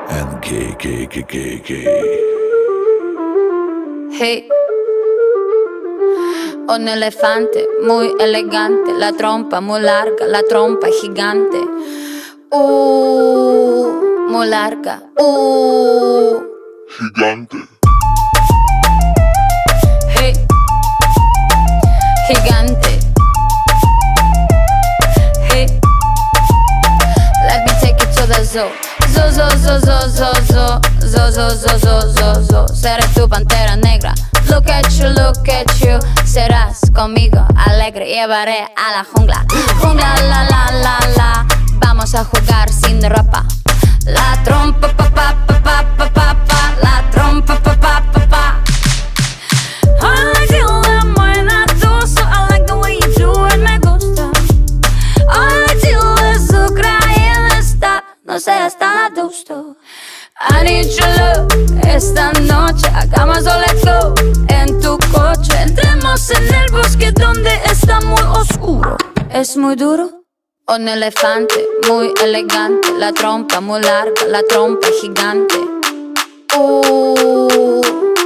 and K. Hey, un elefante muy elegante, la trompa muy larga, la trompa gigante. Muy larga. Gigante. Hey, gigante. Hey, let me take you to the zoo. Zoo. Seré tu pantera negra. Look at you. Serás conmigo alegre. Llevaré a la jungla. Jungla, la. Vamos a jugar sin ropa. La trompa, pa. La trompa, pa. I like you, la buena tuso. I like the way you do it, me gusta. I like you, azúcar y está. No seas tan adusto. I need your love. Esta noche hagamos let's go. En tu coche entremos en el bosque donde está muy oscuro. Es muy duro. Un elefante muy elegante, la trompa muy larga, la trompa gigante.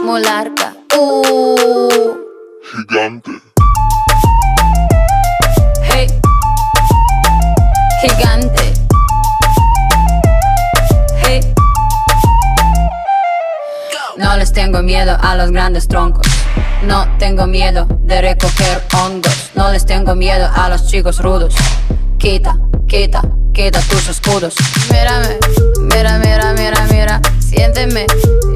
Muy larga. Gigante. Hey, gigante. Hey. No les tengo miedo a los grandes troncos. No tengo miedo de recoger hongos. No les tengo miedo a los chicos rudos. Quita tus escudos. Mírame, mira. Siénteme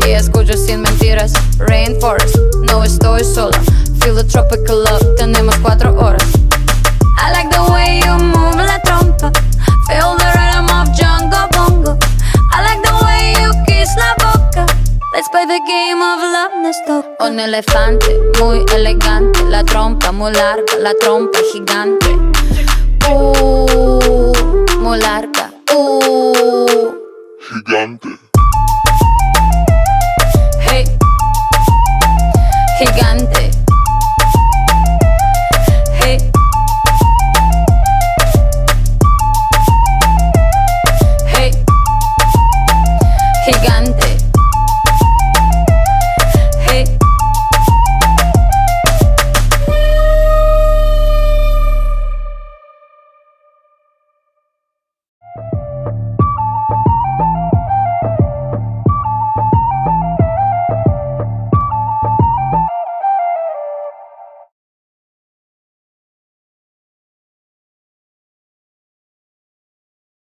y escucho sin mentiras. Rainforest, no estoy sola. Feel the tropical love, tenemos 4 horas. I like the way you move la trompa. Feel the rhythm of Jungle Bongo. I like the way you kiss la boca. Let's play the game of love, nos toca. Un elefante muy elegante, la trompa muy larga, la trompa gigante. Muy larga. Gigante. Hey, gigante.